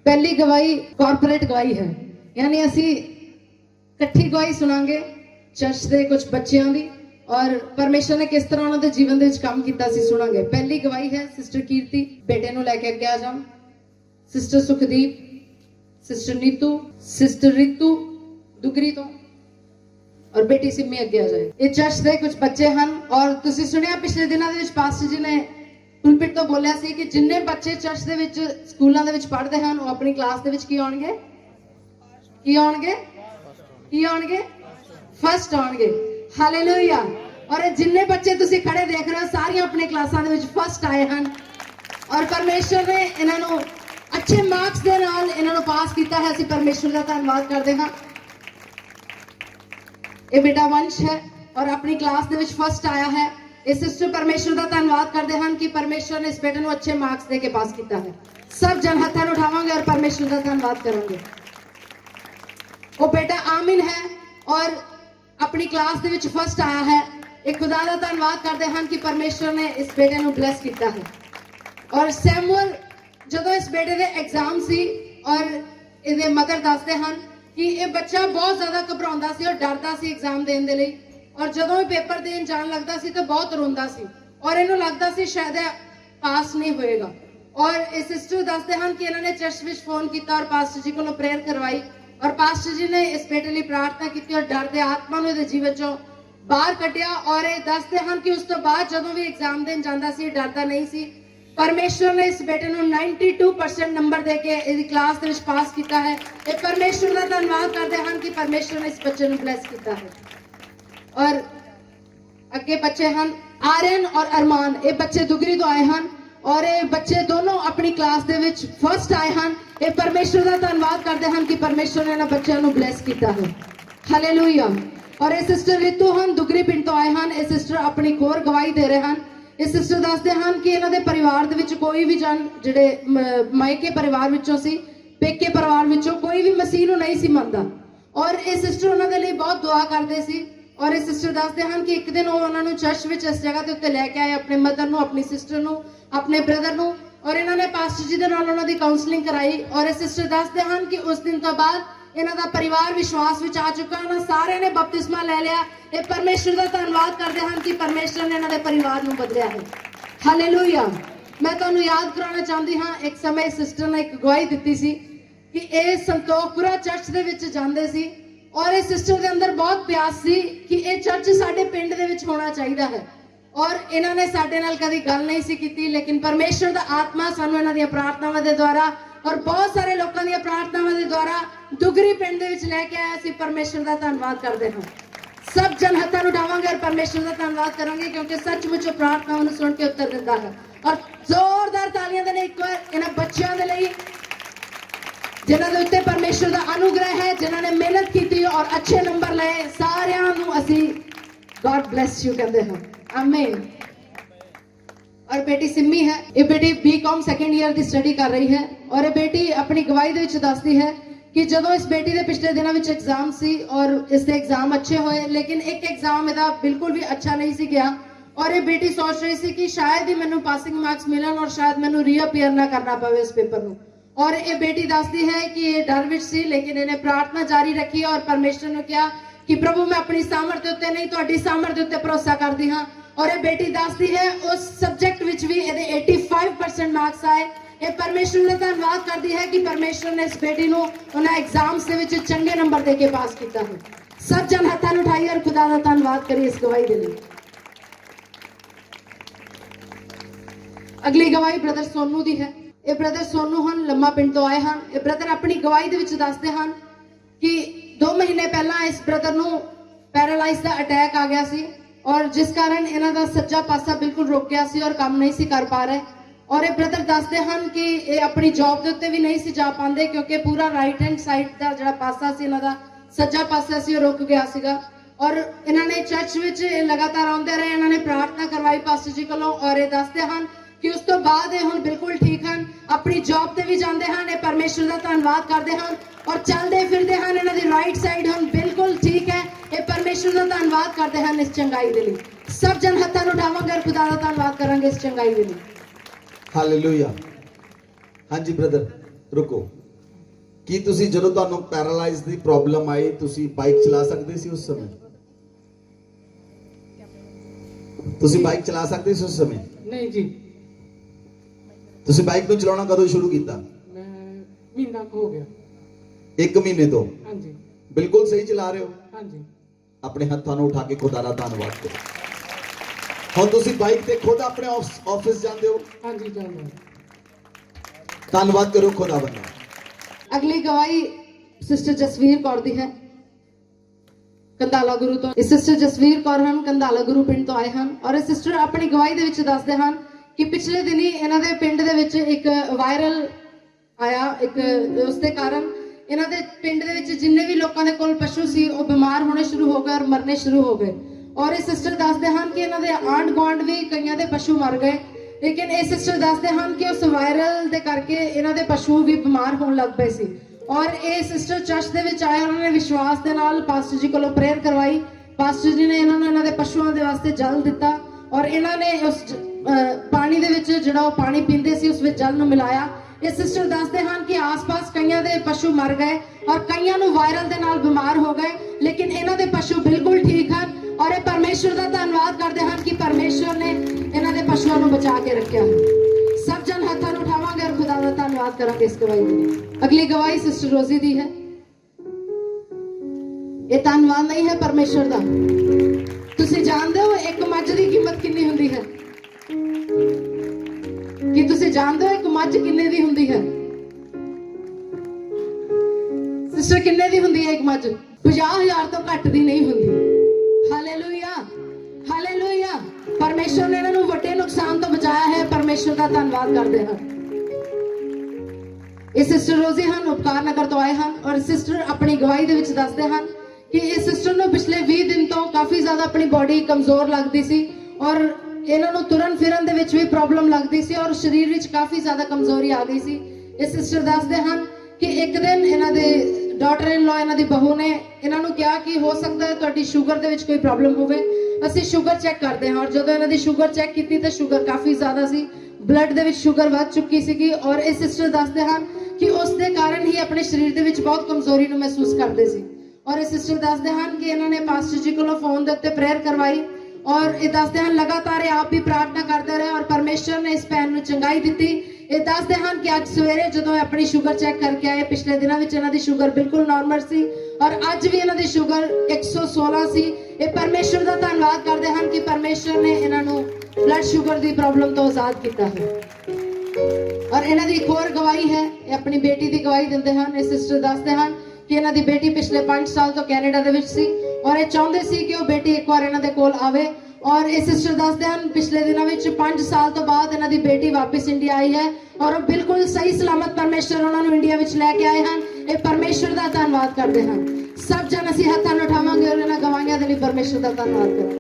पहली गवाही कॉर्पोरेट गवाही है, यानी असी इकट्ठी गवाही सुनांगे चर्च के कुछ बच्चों की और परमेश्वर ने किस तरह उन्होंने जीवन के काम किया सुनांगे। पहली गवाही है सिस्टर कीर्ति, बेटे को लैके अगे आ जाओ। Sister Sukhdeep, sister Neetu, sister Ritu Dugri तो और बेटी सिमी अगे आ जाए। ये चर्च के कुछ बच्चे हैं और तुसी सुनिया पिछले दिनों के पास्टर जी ने पुलपिट तो बोलिया सी कि जिन्ने बच्चे चर्च दे विच स्कूलों दे विच पढ़ते हैं वो अपनी क्लास दे विच की आउणगे, की आउणगे, की आउणगे, फर्स्ट आउणगे। हालेलुया। और जिन्ने बच्चे तुसी खड़े देख रहे हो सारी अपने क्लासां दे विच फर्स्ट आए हैं और परमेश्वर ने इन्हां नूं अच्छे मार्क्स दे नाल इन्हां नूं पास किया है। असीं परमेश्वर दा धन्नवाद करदे हां। ये बेटा वंश है और अपनी क्लास दे विच फर्स्ट आया है। इस सिस्टर परमेश्वर का धन्यवाद करते हैं कि परमेश्वर ने इस बेटे को अच्छे मार्क्स देके पास किया है। सब जन हाथों उठावांगे और परमेश्वर का धन्यवाद करेंगे। वो बेटा आमिन है और अपनी क्लास के विच फर्स्ट आया है। एक खुदा का धन्यवाद करते हैं कि परमेश्वर ने इस बेटे को ब्लेस किया है। और सैमुअल जो इस बेटे के एग्जाम सी और ये मदर दसते हैं कि ये बच्चा बहुत ज्यादा घबराता सी और डरता सी एग्जाम देने के लिए और जदों पेपर देन जान लगता सी तो बहुत रोंदा सी और इन्हों लगता सी शायद पास नहीं होएगा। और इस सिस्टर दसते हैं कि इन्होंने चर्च में फोन किया और पास्टर जी को प्रेयर करवाई और पास्टर जी ने इस बेटे लिए प्रार्थना की और डर दे आत्मा ने जीवन चो बाहर कटिया। और ये दसते हैं कि उस तो बाद जदों भी एग्जाम देन जाता सी डरता नहीं सी। परमेश्वर ने इस बेटे को 92% नंबर देके इस क्लास के पास किया है। ये परमेश्वर का धन्यवाद करते हैं कि परमेश्वर ने इस बच्चे को ब्लेस किया है। और अगे बच्चे हैं आर्यन और अरमान, ये बच्चे दुगरी तो आए हैं और ये बच्चे दोनों अपनी क्लास दे विच फर्स्ट आए हैं। ये परमेश्वर का धन्यवाद करते हैं कि परमेश्वर ने इन्हां बच्चों को ब्लेस किया है। हालेलुया। और ये सिस्टर रितू हैं दुगरी पिंड तो आए हैं। ये सिस्टर अपनी होर गवाही दे रहे हैं। ये सिस्टर दसते हैं कि इन्हां दे परिवार दे विच कोई भी जन जिहड़े मायके परिवार विचों सी पेके परिवार विचों कोई भी मसीह नूं नहीं सी मनदा और ये सिस्टर उन्हां दे लई बहुत दुआ करदे सी। और इस सिस्टर दसते हैं कि एक दिन उन्होंने चर्च में इस जगह के उत्ते लैके आए अपने मदर को, अपनी सिस्टर को, अपने ब्रदर को और इन्होंने पास्टर जी के नाल उन्होंने काउंसलिंग कराई। और इस सिस्टर दसते हैं कि उस दिन तो बाद इन्हों का परिवार विश्वास में आ चुका, उन्होंने सारे ने बपतिस्मा ले लिया। ये परमेश्वर का धन्यवाद करते हैं कि परमेश्वर ने इन्होंने परिवार को बदलिया है। हालेलुया। मैं तुहानूं याद कराना चाहती हाँ, एक समय सिस्टर ने एक गवाही दी सी कि ये संतोखपुरा चर्च के विच जांदे सी और इस सिस्टर के अंदर बहुत प्यास सी कि ये चर्च साडे पिंड दे विच होना चाहिए है और इन्होंने साडे नाल कदी गल नहीं सी कीती, लेकिन परमेश्वर दा आत्मा सानू इन्हां दीयां प्रार्थनावां दे द्वारा और बहुत सारे लोगों दीयां प्रार्थनावां दे द्वारा दुगरी पिंड दे विच लैके आया। असीं परमेश्वर दा धन्नवाद करदे हां। सब जन हत्थां उठावांगे और परमेश्वर दा धन्नवाद करांगे क्योंकि सचमुच प्रार्थनावां नूं सुण के उत्तर दिंदा है। और जोरदार तालियां दे नाल एक बार इन्हां बच्चियां दे लई जिन्हां दे उत्ते परमेश्वर का अनुग्रह है, जिन्हां ने मेहनत की और अच्छे नंबर लाए, सारियां नूं असीं गॉड ब्लेस यू कहते हैं। आमीन। और बेटी सिमी है, ये बेटी बीकॉम सेकेंड ईयर की स्टडी कर रही है और ये बेटी अपनी गवाही दे विच दसदी है कि जदों इस बेटी के पिछले दिनों में एग्जाम सी और इसके एग्जाम अच्छे होए लेकिन एक एग्जाम इसका बिल्कुल भी अच्छा नहीं सी गया और ये बेटी सोच रही सी कि शायद ही मैनू पासिंग मार्क्स मिलन और शायद मैनू रीअपीयर ना करना पवे इस पेपर को। और ये बेटी दसदी है कि ये डर विच सी लेकिन इन्हें प्रार्थना जारी रखी और परमेश्वर ने कहा कि प्रभु मैं अपनी सामर्थ उत्ते नहीं तुहाडी सामर्थ उत्ते भरोसा करदी हां। और ये बेटी दसदी है उस सब्जेक्ट विच भी इहदे 85% मार्क्स आए। ये परमेश्वर का धन्यवाद करती है कि परमेश्वर ने इस बेटी को उन्हें एग्जाम्स दे विच चंगे नंबर देके पास किया है। सब जन हत्थां नूं उठाइए और खुदा का धन्यवाद करिए इस गवाही दे लई। अगली गवाही ब्रदर सोनू दी है। ये ब्रदर सोनू हैं लम्मा पिंड तो आए हैं। ये ब्रदर अपनी गवाही दे विच दसदे हैं कि 2 महीने पहला इस ब्रदर नूं पैरालाइज का अटैक आ गया सी और जिस कारण इन्हां दा सज्जा पासा बिल्कुल रुक गया सी और काम नहीं सी कर पा रहे। और ये ब्रदर दसदे हैं कि ये अपनी जॉब के उत्ते भी नहीं सी जा पाते क्योंकि पूरा राइट हैंड साइड का जिहड़ा पासा सी इन्हां दा सज्जा पासा सी रुक गया सीगा। और इन्होंने चर्च विच लगातार आउंदे रहे, इन्होंने प्रार्थना करवाई पास्टर जी कोलों और ये दसदे हैं कि उस तो बाद हुण बिल्कुल ठीक हैं, अपनी जॉब ते भी जाते हैं, परमेश्वर का धन्यवाद करते हैं और चलते फिरते हैं। इन्हां दी राइट साइड हुण बिल्कुल ठीक है। ये परमेश्वर का धन्यवाद करते हैं इस चंगाई दे लई। ਸਭ ਜਨ ਹੱਥਾਂ ਨੂੰ ਉਠਾਵਾਂਗੇ ਔਰ ਖੁਦਾ ਦਾ ਧੰਨਵਾਦ ਕਰਾਂਗੇ ਇਸ ਚੰਗਾਈ ਦੇ ਲਈ। ਹਾਲੇਲੂਇਆ। ਹਾਂਜੀ ਬ੍ਰਦਰ ਰੁਕੋ। ਕੀ ਤੁਸੀਂ ਜਦੋਂ ਤੁਹਾਨੂੰ ਪੈਰਾਲਾਈਜ਼ ਦੀ ਪ੍ਰੋਬਲਮ ਆਈ ਤੁਸੀਂ ਬਾਈਕ ਚਲਾ ਸਕਦੇ ਸੀ ਉਸ ਸਮੇਂ? ਤੁਸੀਂ ਬਾਈਕ ਚਲਾ ਸਕਦੇ ਸੀ ਉਸ ਸਮੇਂ? ਨਹੀਂ ਜੀ, ਤੁਸੀਂ ਬਾਈਕ ਨੂੰ ਚਲਾਉਣਾ ਕਦੋਂ ਸ਼ੁਰੂ ਕੀਤਾ? ਮੈਂ ਮਹੀਨਾ ਕੁ ਹੋ ਗਿਆ। 1 ਮਹੀਨੇ ਤੋਂ? ਹਾਂਜੀ ਬਿਲਕੁਲ ਸਹੀ ਚਲਾ ਰਹੇ ਹੋ। ਹਾਂਜੀ ਆਪਣੇ ਹੱਥਾਂ ਨੂੰ ਉਠਾ ਕੇ ਖੁਦਾ ਦਾ ਧੰਨਵਾਦ ਕਰੋ। ਹੁਣ ਤੁਸੀਂ ਬਾਈਕ ਤੇ ਖੁਦ ਆਪਣੇ ਆਫਿਸ ਜਾਂਦੇ ਹੋ? ਹਾਂਜੀ ਜਾਨਾ। ਧੰਨਵਾਦ ਕਰੋ ਖੁਦਾ ਬੰਦਾ। ਅਗਲੀ ਗਵਾਹੀ ਸਿਸਟਰ ਜਸਵੀਰ ਕੌਰ ਦੀ ਹੈ, ਕੰਦਾਲਾ ਗੁਰੂ ਤੋਂ। ਇਹ ਸਿਸਟਰ ਜਸਵੀਰ ਕੌਰ ਹਨ, ਕੰਦਾਲਾ ਗੁਰੂ ਪਿੰਡ ਤੋਂ ਆਏ ਹਨ ਔਰ ਇਹ ਸਿਸਟਰ ਆਪਣੀ ਗਵਾਹੀ ਦੇ ਵਿੱਚ ਦੱਸਦੇ ਹਨ ਕਿ ਪਿਛਲੇ ਦਿਨੀ ਇਹਨਾਂ ਦੇ ਪਿੰਡ ਦੇ ਵਿੱਚ ਇੱਕ ਵਾਇਰਲ ਆਇਆ, ਉਸ ਦੇ ਕਾਰਨ ਇਹਨਾਂ ਦੇ ਪਿੰਡ ਦੇ ਵਿੱਚ ਜਿੰਨੇ ਵੀ ਲੋਕਾਂ ਦੇ ਕੋਲ ਪਸ਼ੂ ਸੀ ਉਹ ਬਿਮਾਰ ਹੋਣੇ ਸ਼ੁਰੂ ਹੋ ਗਏ ਔਰ ਮਰਨੇ ਸ਼ੁਰੂ ਹੋ ਗਏ। ਔਰ ਇਹ ਸਿਸਟਰ ਦੱਸਦੇ ਹਨ ਕਿ ਇਹਨਾਂ ਦੇ ਆਂਢ ਗੁਆਂਢ ਵੀ ਕਈਆਂ ਦੇ ਪਸ਼ੂ ਮਰ ਗਏ, ਲੇਕਿਨ ਇਹ ਸਿਸਟਰ ਦੱਸਦੇ ਹਨ ਕਿ ਉਸ ਵਾਇਰਲ ਦੇ ਕਰਕੇ ਇਹਨਾਂ ਦੇ ਪਸ਼ੂ ਵੀ ਬਿਮਾਰ ਹੋਣ ਲੱਗ ਪਏ ਸੀ। ਔਰ ਇਹ ਸਿਸਟਰ ਚਰਚ ਦੇ ਵਿੱਚ ਆਏ, ਉਹਨਾਂ ਨੇ ਵਿਸ਼ਵਾਸ ਦੇ ਨਾਲ ਪਾਸਟਰ ਜੀ ਕੋਲੋਂ ਪ੍ਰੇਅਰ ਕਰਵਾਈ। ਪਾਸਟਰ ਜੀ ਨੇ ਇਹਨਾਂ ਨੂੰ ਇਹਨਾਂ ਦੇ ਪਸ਼ੂਆਂ ਦੇ ਵਾਸਤੇ ਜਲ ਦਿੱਤਾ ਔਰ ਇਹਨਾਂ ਨੇ ਉਸ ਪਾਣੀ ਦੇ ਵਿੱਚ ਜਿਹੜਾ ਉਹ ਪਾਣੀ ਪੀਂਦੇ ਸੀ ਉਸ ਵਿੱਚ ਜਲ ਨੂੰ ਮਿਲਾਇਆ। ਇਹ ਸਿਸਟਰ ਦੱਸਦੇ ਹਨ ਕਿ ਆਸ-ਪਾਸ ਕਈਆਂ ਦੇ ਪਸ਼ੂ ਮਰ ਗਏ ਔਰ ਕਈਆਂ ਨੂੰ ਵਾਇਰਲ ਦੇ ਨਾਲ ਬਿਮਾਰ ਹੋ ਗਏ, ਲੇਕਿਨ ਇਹਨਾਂ ਦੇ ਪਸ਼ੂ ਬਿਲਕੁਲ ਠੀਕ ਹਨ ਔਰ ਇਹ ਪਰਮੇਸ਼ਵਰ ਦਾ ਧੰਨਵਾਦ ਕਰਦੇ ਹਨ ਕਿ ਪਰਮੇਸ਼ਵਰ ਨੇ ਇਹਨਾਂ ਦੇ ਪਸ਼ੂਆਂ ਨੂੰ ਬਚਾ ਕੇ ਰੱਖਿਆ ਹੈ। ਸਭ ਜਨ ਹੱਥਾਂ ਨੂੰ ਉਠਾਵਾਂਗੇ ਔਰ ਖੁਦਾ ਦਾ ਧੰਨਵਾਦ ਕਰਾਂਗੇ ਇਸ ਗਵਾਹੀ ਲਈ। ਅਗਲੀ ਗਵਾਹੀ ਸਿਸਟਰ ਰੋਜ਼ੀ ਦੀ ਹੈ। ਇਹ ਧੰਨਵਾਦ ਨਹੀਂ ਹੈ ਪਰਮੇਸ਼ਵਰ ਦਾ। ਤੁਸੀਂ ਜਾਣਦੇ ਹੋ ਇੱਕ ਮੱਝ ਦੀ ਕੀਮਤ ਕਿੰਨੀ ਹੁੰਦੀ ਹੈ? ਕੀ ਤੁਸੀਂ ਜਾਣਦੇ ਹੋ ਇੱਕ ਮੱਝ ਕਿੰਨੇ ਦੀ ਹੁੰਦੀ ਹੈ? ਸਿਸਟਰ ਕਿੰਨੇ ਦੀ ਹੁੰਦੀ ਹੈ ਇੱਕ ਮੱਝ? 50,000 ਤੋਂ ਘੱਟ ਦੀ ਨਹੀਂ ਹੁੰਦੀ। Hallelujah, hallelujah. ਪਰਮੇਸ਼ਵਰ ਨੇ ਇਹਨਾਂ ਨੂੰ ਵੱਡੇ ਨੁਕਸਾਨ ਤੋਂ ਬਚਾਇਆ ਹੈ। ਪਰਮੇਸ਼ਵਰ ਦਾ ਧੰਨਵਾਦ ਕਰਦੇ ਹਾਂ। ਇਹ ਸਿਸਟਰ ਰੋਜ਼ੀ ਹਨ, ਉਪਕਾਰ ਨਗਰ ਤੋਂ ਆਏ ਹਨ ਔਰ ਸਿਸਟਰ ਆਪਣੀ ਗਵਾਹੀ ਦੇ ਵਿੱਚ ਦੱਸਦੇ ਹਨ ਕਿ ਇਹ ਸਿਸਟਰ ਨੂੰ ਪਿਛਲੇ 20 ਦਿਨ ਤੋਂ ਕਾਫੀ ਜ਼ਿਆਦਾ ਆਪਣੀ ਬੋਡੀ ਕਮਜ਼ੋਰ ਲੱਗਦੀ ਸੀ ਔਰ ਇਹਨਾਂ ਨੂੰ ਤੁਰਨ ਫਿਰਨ ਦੇ ਵਿੱਚ ਵੀ ਪ੍ਰੋਬਲਮ ਲੱਗਦੀ ਸੀ ਔਰ ਸਰੀਰ ਵਿੱਚ ਕਾਫੀ ਜ਼ਿਆਦਾ ਕਮਜ਼ੋਰੀ ਆ ਗਈ ਸੀ। ਇਹ ਸਿਸਟਰ ਦੱਸਦੇ ਹਨ ਕਿ ਇੱਕ ਦਿਨ ਇਹਨਾਂ ਦੇ ਡਾਟਰ ਇਨ ਲਾ, ਇਹਨਾਂ ਦੀ ਬਹੂ ਨੇ ਇਹਨਾਂ ਨੂੰ ਕਿਹਾ ਕਿ ਹੋ ਸਕਦਾ ਹੈ ਤੁਹਾਡੀ ਸ਼ੂਗਰ ਦੇ ਵਿੱਚ ਕੋਈ ਪ੍ਰੋਬਲਮ ਹੋਵੇ, ਅਸੀਂ ਸ਼ੂਗਰ ਚੈੱਕ ਕਰਦੇ ਹਾਂ। ਔਰ ਜਦੋਂ ਇਹਨਾਂ ਦੀ ਸ਼ੂਗਰ ਚੈੱਕ ਕੀਤੀ ਤਾਂ ਸ਼ੂਗਰ ਕਾਫੀ ਜ਼ਿਆਦਾ ਸੀ, ਬਲੱਡ ਦੇ ਵਿੱਚ ਸ਼ੂਗਰ ਵੱਧ ਚੁੱਕੀ ਸੀਗੀ ਔਰ ਇਹ ਸਿਸਟਰ ਦੱਸਦੇ ਹਨ ਕਿ ਉਸ ਦੇ ਕਾਰਨ ਹੀ ਆਪਣੇ ਸਰੀਰ ਦੇ ਵਿੱਚ ਬਹੁਤ ਕਮਜ਼ੋਰੀ ਨੂੰ ਮਹਿਸੂਸ ਕਰਦੇ ਸੀ। ਔਰ ਇਹ ਸਿਸਟਰ ਦੱਸਦੇ ਹਨ ਕਿ ਇਹਨਾਂ ਨੇ ਪਾਸਟਰ ਜੀ ਕੋਲੋਂ ਫੋਨ ਦੇ ਉੱਤੇ ਪ੍ਰੇਅਰ ਕਰਵਾਈ ਔਰ ਇਹ ਦੱਸਦੇ ਹਨ ਲਗਾਤਾਰ ਇਹ ਆਪ ਵੀ ਪ੍ਰਾਰਥਨਾ ਕਰਦੇ ਰਹੇ ਔਰ ਪਰਮੇਸ਼ਰ ਨੇ ਇਸ ਭੈਣ ਨੂੰ ਚੰਗਾਈ ਦਿੱਤੀ। ਇਹ ਦੱਸਦੇ ਹਨ ਕਿ ਅੱਜ ਸਵੇਰੇ ਜਦੋਂ ਇਹ ਆਪਣੀ ਸ਼ੂਗਰ ਚੈੱਕ ਕਰਕੇ ਆਏ, ਪਿਛਲੇ ਦਿਨਾਂ ਵਿੱਚ ਇਹਨਾਂ ਦੀ ਸ਼ੂਗਰ ਬਿਲਕੁਲ ਨਾਰਮਲ ਸੀ ਔਰ ਅੱਜ ਵੀ ਇਹਨਾਂ ਦੀ ਸ਼ੂਗਰ 116 ਸੀ। ਇਹ ਪਰਮੇਸ਼ਰ ਦਾ ਧੰਨਵਾਦ ਕਰਦੇ ਹਨ ਕਿ ਪਰਮੇਸ਼ਰ ਨੇ ਇਹਨਾਂ ਨੂੰ ਬਲੱਡ ਸ਼ੂਗਰ ਦੀ ਪ੍ਰੋਬਲਮ ਤੋਂ ਆਜ਼ਾਦ ਕੀਤਾ ਹੈ। ਔਰ ਇਹਨਾਂ ਦੀ ਇੱਕ ਹੋਰ ਗਵਾਹੀ ਹੈ, ਇਹ ਆਪਣੀ ਬੇਟੀ ਦੀ ਗਵਾਹੀ ਦਿੰਦੇ ਹਨ। ਇਹ ਸਿਸਟਰ ਦੱਸਦੇ ਹਨ ਕਿ ਇਹਨਾਂ ਦੀ ਬੇਟੀ ਪਿਛਲੇ 5 ਸਾਲ ਤੋਂ ਕੈਨੇਡਾ ਦੇ ਵਿੱਚ ਸੀ ਔਰ ਇਹ ਚਾਹੁੰਦੇ ਸੀ ਕਿ ਉਹ ਬੇਟੀ ਇੱਕ ਵਾਰ ਇਹਨਾਂ ਦੇ ਕੋਲ ਆਵੇ ਔਰ ਇਹ ਸਿਸਟਰ ਦੱਸਦੇ ਹਨ ਪਿਛਲੇ ਦਿਨਾਂ ਵਿੱਚ 5 ਸਾਲ ਤੋਂ ਬਾਅਦ ਇਹਨਾਂ ਦੀ ਬੇਟੀ ਵਾਪਸ ਇੰਡੀਆ ਆਈ ਹੈ ਔਰ ਉਹ ਬਿਲਕੁਲ ਸਹੀ ਸਲਾਮਤ ਪਰਮੇਸ਼ਰ ਉਹਨਾਂ ਨੂੰ ਇੰਡੀਆ ਵਿੱਚ ਲੈ ਕੇ ਆਏ ਹਨ। ਇਹ ਪਰਮੇਸ਼ਰ ਦਾ ਧੰਨਵਾਦ ਕਰਦੇ ਹਨ। ਸਭ ਜਨ ਅਸੀਂ ਹੱਥਾਂ ਨੂੰ ਉਠਾਵਾਂਗੇ ਔਰ ਇਹਨਾਂ ਗਵਾਹੀਆਂ ਦੇ ਲਈ ਪਰਮੇਸ਼ਰ ਦਾ ਧੰਨਵਾਦ ਕਰਾਂਗੇ।